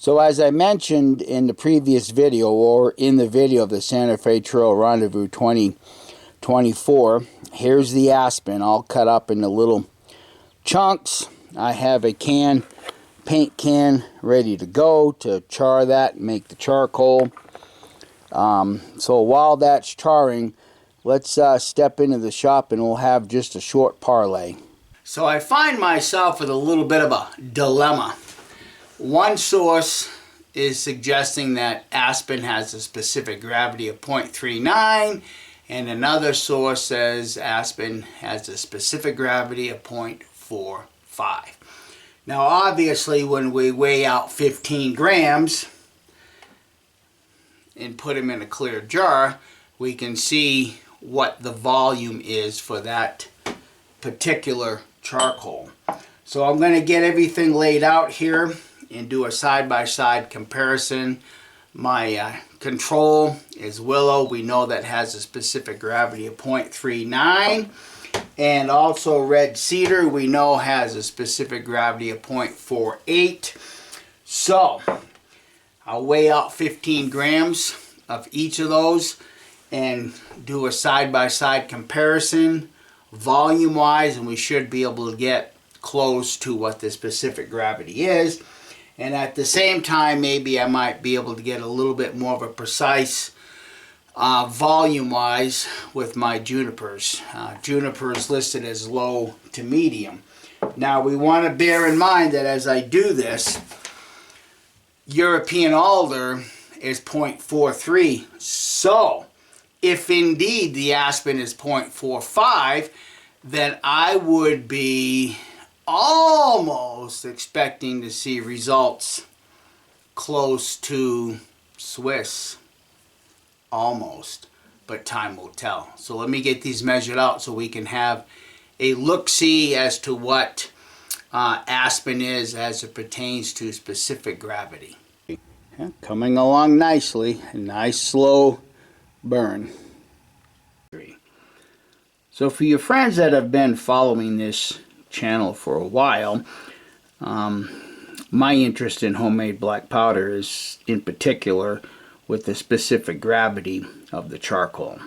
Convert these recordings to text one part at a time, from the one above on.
So as I mentioned in the previous video, or in the video of the Santa Fe Trail Rendezvous 2024, here's the aspen all cut up into little chunks. I have a paint can ready to go to char that and make the charcoal. So while that's charring, let's step into the shop and we'll have just a short parlay. So I find myself with a little bit of a dilemma. One source is suggesting that aspen has a specific gravity of 0.39, and another source says aspen has a specific gravity of 0.45. Now obviously when we weigh out 15 grams and put them in a clear jar, we can see what the volume is for that particular charcoal. So I'm going to get everything laid out here and do a side-by-side comparison. My control is willow. We know that has a specific gravity of 0.39. And also red cedar, we know has a specific gravity of 0.48. So I'll weigh out 15 grams of each of those and do a side-by-side comparison volume-wise, and we should be able to get close to what the specific gravity is. And at the same time, maybe I might be able to get a little bit more of a precise volume-wise with my junipers. Junipers listed as low to medium. Now we want to bear in mind that as I do this, European alder is 0.43. So if indeed the aspen is 0.45, then I would be almost expecting to see results close to Swiss. Almost, but time will tell. So let me get these measured out so we can have a look-see as to what aspen is as it pertains to specific gravity. Yeah, coming along nicely, a nice slow burn. So for your friends that have been following this channel for a while, my interest in homemade black powder is in particular with the specific gravity of the charcoal.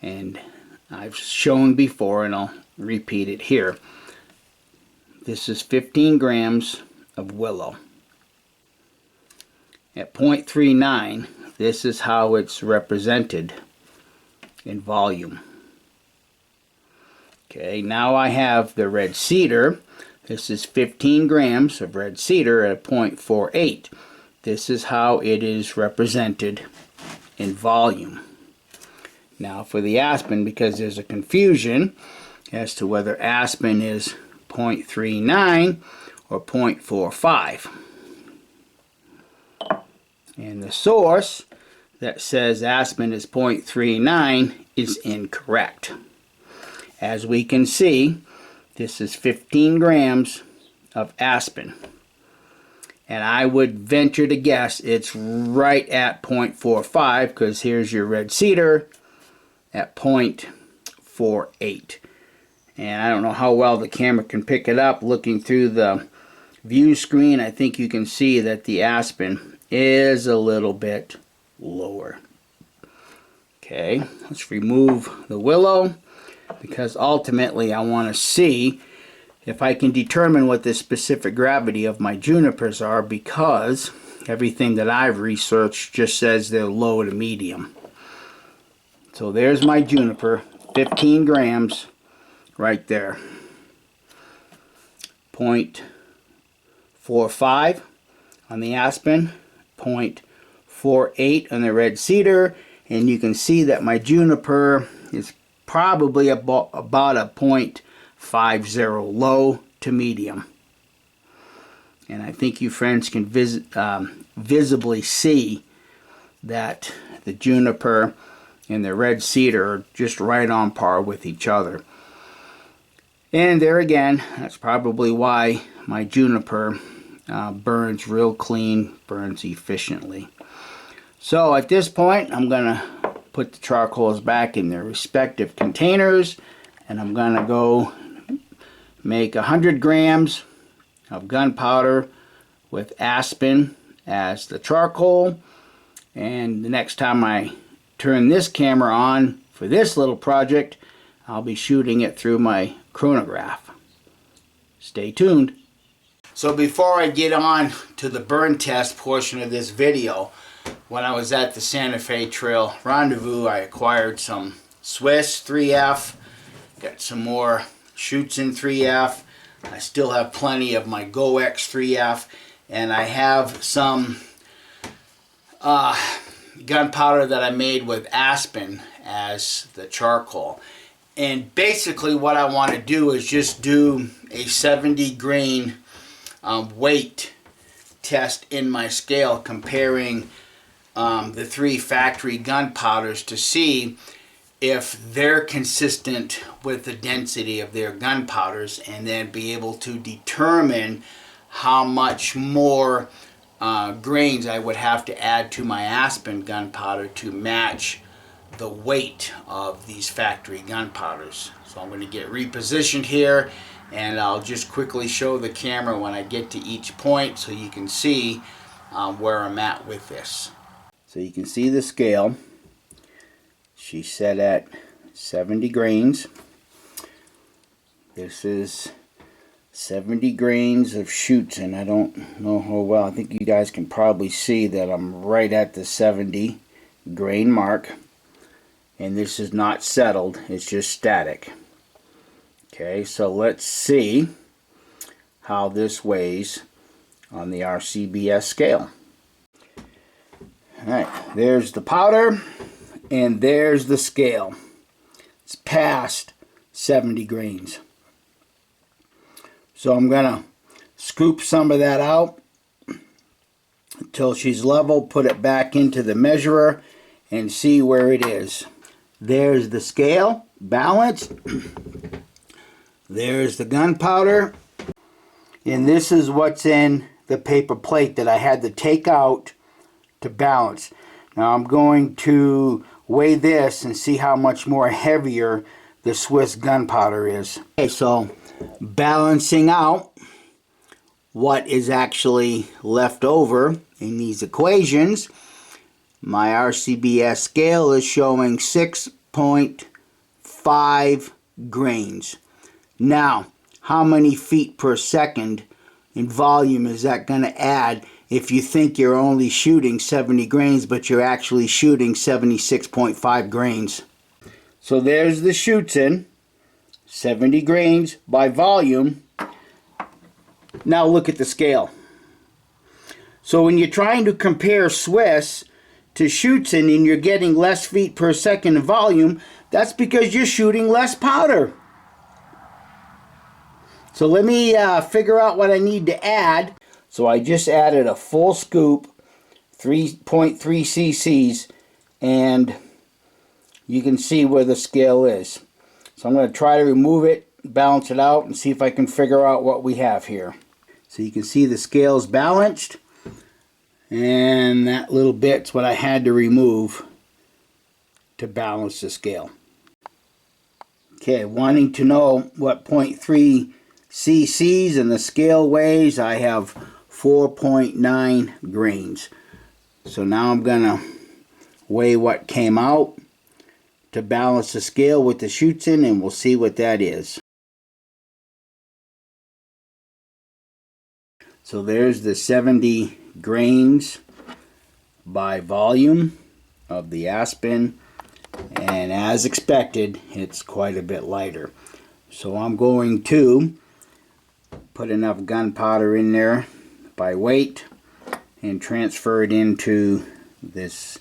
And I've shown before, and I'll repeat it here. This is 15 grams of willow. At 0.39, this is how it's represented in volume. Okay, now I have the red cedar. This is 15 grams of red cedar at 0.48. This is how it is represented in volume. Now for the aspen, because there's a confusion as to whether aspen is 0.39 or 0.45. And the source that says aspen is 0.39 is incorrect. As we can see, this is 15 grams of aspen. And I would venture to guess it's right at 0.45, because here's your red cedar at 0.48. And I don't know how well the camera can pick it up. Looking through the view screen, I think you can see that the aspen is a little bit lower. Okay, let's remove the willow, because ultimately I want to see if I can determine what the specific gravity of my junipers are, because everything that I've researched just says they're low to medium. So there's my juniper, 15 grams right there. 0.45 on the aspen, 0.48 on the red cedar, and you can see that my juniper is probably about a 0.50 low to medium. And I think you friends can visibly see that the juniper and the red cedar are just right on par with each other. And there again, that's probably why my juniper burns real clean, burns efficiently. So at this point, I'm going to put the charcoals back in their respective containers, and I'm going to go make 100 grams of gunpowder with aspen as the charcoal. And the next time I turn this camera on for this little project, I'll be shooting it through my chronograph. Stay tuned. So before I get on to the burn test portion of this video, when I was at the Santa Fe Trail Rendezvous, I acquired some Swiss 3F, got some more Schutzen 3F. I still have plenty of my GoX 3F, and I have some gunpowder that I made with Aspen as the charcoal. And basically what I want to do is just do a 70 grain weight test in my scale, comparing the three factory gunpowders to see if they're consistent with the density of their gunpowders, and then be able to determine how much more grains I would have to add to my Aspen gunpowder to match the weight of these factory gunpowders. So I'm going to get repositioned here, and I'll just quickly show the camera when I get to each point so you can see where I'm at with this. So you can see the scale. She's set at 70 grains. This is 70 grains of Schutzen. I don't know how well. I think you guys can probably see that I'm right at the 70 grain mark. And this is not settled, it's just static. Okay, so let's see how this weighs on the RCBS scale. Alright, there's the powder, and there's the scale. It's past 70 grains. So I'm going to scoop some of that out until she's level, put it back into the measurer, and see where it is. There's the scale, balanced. There's the gunpowder. And this is what's in the paper plate that I had to take out to balance. Now I'm going to weigh this and see how much more heavier the Swiss gunpowder is. Okay, so balancing out what is actually left over in these equations, my RCBS scale is showing 6.5 grains. Now, how many feet per second in volume is that going to add if you think you're only shooting 70 grains, but you're actually shooting 76.5 grains? So there's the Schutzen, 70 grains by volume. Now look at the scale. So when you're trying to compare Swiss to Schutzen and you're getting less feet per second in volume, that's because you're shooting less powder. So let me figure out what I need to add. So I just added a full scoop, 3.3 cc's, and you can see where the scale is. So I'm going to try to remove it, balance it out, and see if I can figure out what we have here. So you can see the scale's balanced, and that little bit's what I had to remove to balance the scale. Okay, wanting to know what 0.3 cc's and the scale weighs, I have 4.9 grains. So now I'm going to weigh what came out to balance the scale with the Schutzen, and we'll see what that is. So there's the 70 grains by volume of the Aspen, and as expected, it's quite a bit lighter. So I'm going to put enough gunpowder in there by weight and transfer it into this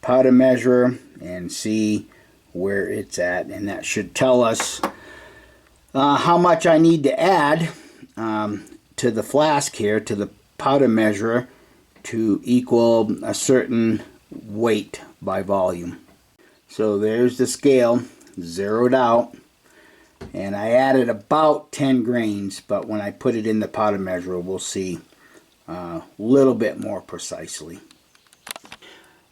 powder measurer and see where it's at, and that should tell us how much I need to add to the flask here, to the powder measurer, to equal a certain weight by volume. So there's the scale zeroed out, and I added about 10 grains, but when I put it in the powder measurer we'll see a little bit more precisely.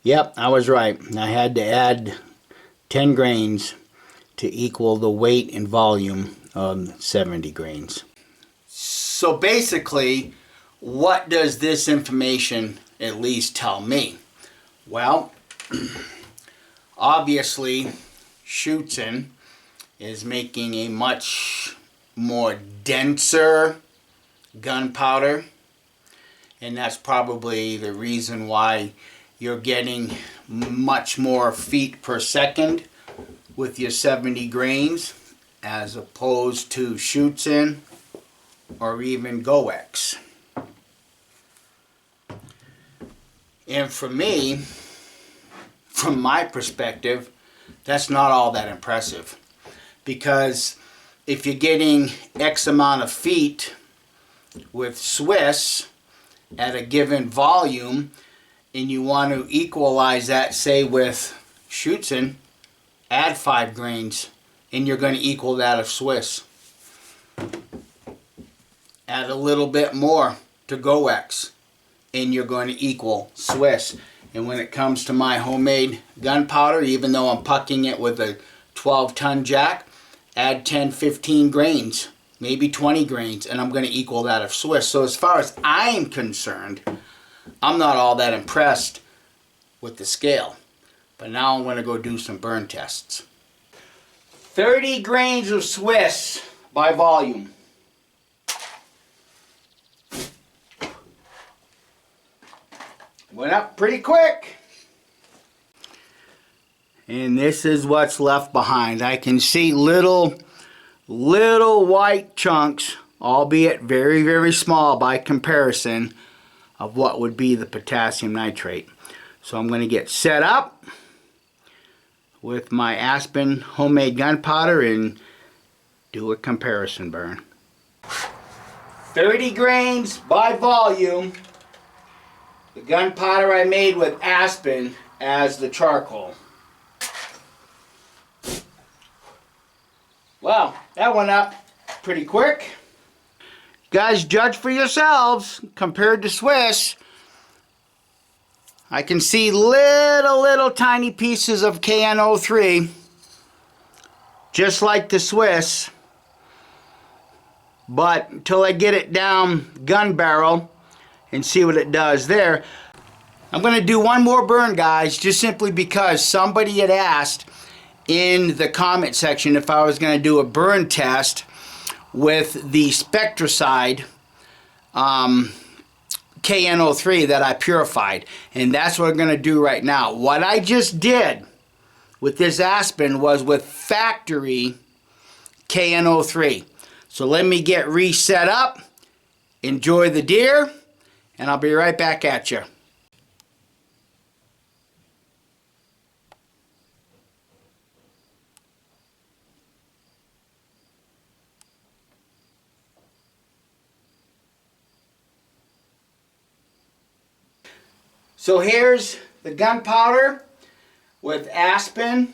Yep, I was right. I had to add 10 grains to equal the weight and volume of 70 grains. So basically, what does this information at least tell me. Well, obviously, Schutzen is making a much more denser gunpowder, and that's probably the reason why you're getting much more feet per second with your 70 grains as opposed to Schutzen or even Goex. And for me, from my perspective, that's not all that impressive, because if you're getting X amount of feet with Swiss at a given volume and you want to equalize that, say with Schutzen, add 5 grains and you're going to equal that of Swiss. Add a little bit more to Goex and you're going to equal Swiss. And when it comes to my homemade gunpowder, even though I'm pucking it with a 12-ton jack, add 10, 15 grains, maybe 20 grains, and I'm going to equal that of Swiss. So as far as I'm concerned, I'm not all that impressed with the scale. But now I'm going to go do some burn tests. 30 grains of Swiss by volume. Went up pretty quick. And this is what's left behind. I can see little white chunks, albeit very, very small by comparison, of what would be the potassium nitrate. So I'm going to get set up with my Aspen homemade gunpowder and do a comparison burn. 30 grains by volume. The gunpowder I made with Aspen as the charcoal. Wow, that went up pretty quick. Guys, judge for yourselves. Compared to Swiss, I can see little tiny pieces of KNO3, just like the Swiss. But until I get it down gun barrel and see what it does there, I'm going to do one more burn, guys, just simply because somebody had asked in the comment section if I was going to do a burn test with the Spectracide KNO3 that I purified. And that's what I'm going to do right now. What I just did with this Aspen was with factory KNO3. So let me get reset up, enjoy the deer, and I'll be right back at you. So here's the gunpowder with Aspen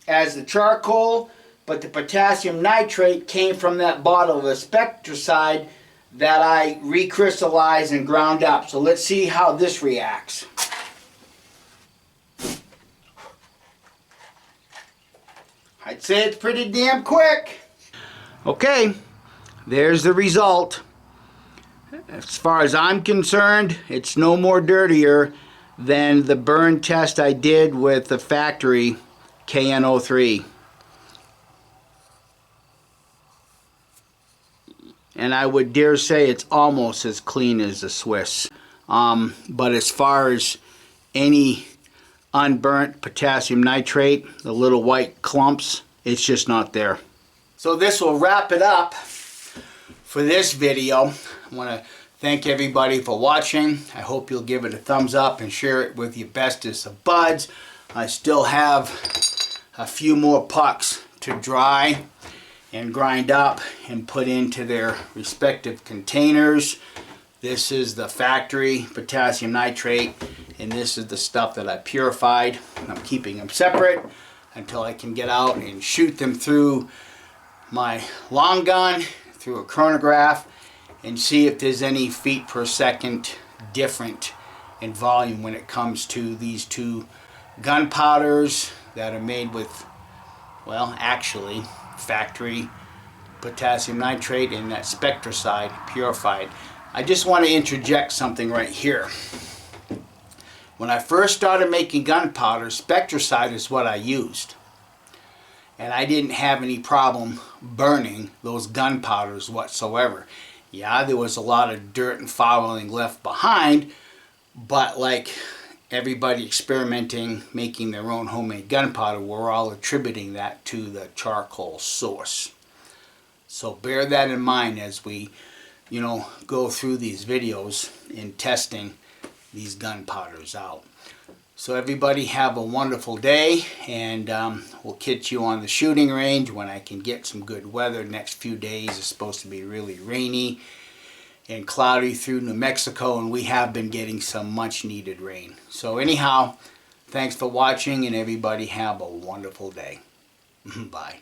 as the charcoal, but the potassium nitrate came from that bottle of the Spectracide that I recrystallized and ground up. So let's see how this reacts. I'd say it's pretty damn quick. Okay, there's the result. As far as I'm concerned, it's no more dirtier than the burn test I did with the factory KNO3. And I would dare say it's almost as clean as the Swiss. But as far as any unburnt potassium nitrate, the little white clumps, it's just not there. So this will wrap it up for this video. I want to thank everybody for watching. I hope you'll give it a thumbs up and share it with your bestest of buds. I still have a few more pucks to dry and grind up and put into their respective containers. This is the factory potassium nitrate, and this is the stuff that I purified. I'm keeping them separate until I can get out and shoot them through my long gun, through a chronograph, and see if there's any feet per second different in volume when it comes to these two gunpowders that are made with, well, actually factory potassium nitrate and that Spectracide purified. I just want to interject something right here. When I first started making gunpowder, Spectracide is what I used. And I didn't have any problem burning those gunpowders whatsoever. Yeah, there was a lot of dirt and fouling left behind, but like everybody experimenting, making their own homemade gunpowder, we're all attributing that to the charcoal source. So bear that in mind as we, go through these videos in testing these gunpowders out. So everybody have a wonderful day, and we'll catch you on the shooting range when I can get some good weather. Next few days is supposed to be really rainy and cloudy through New Mexico, and we have been getting some much needed rain. So anyhow, thanks for watching, and everybody have a wonderful day. Bye.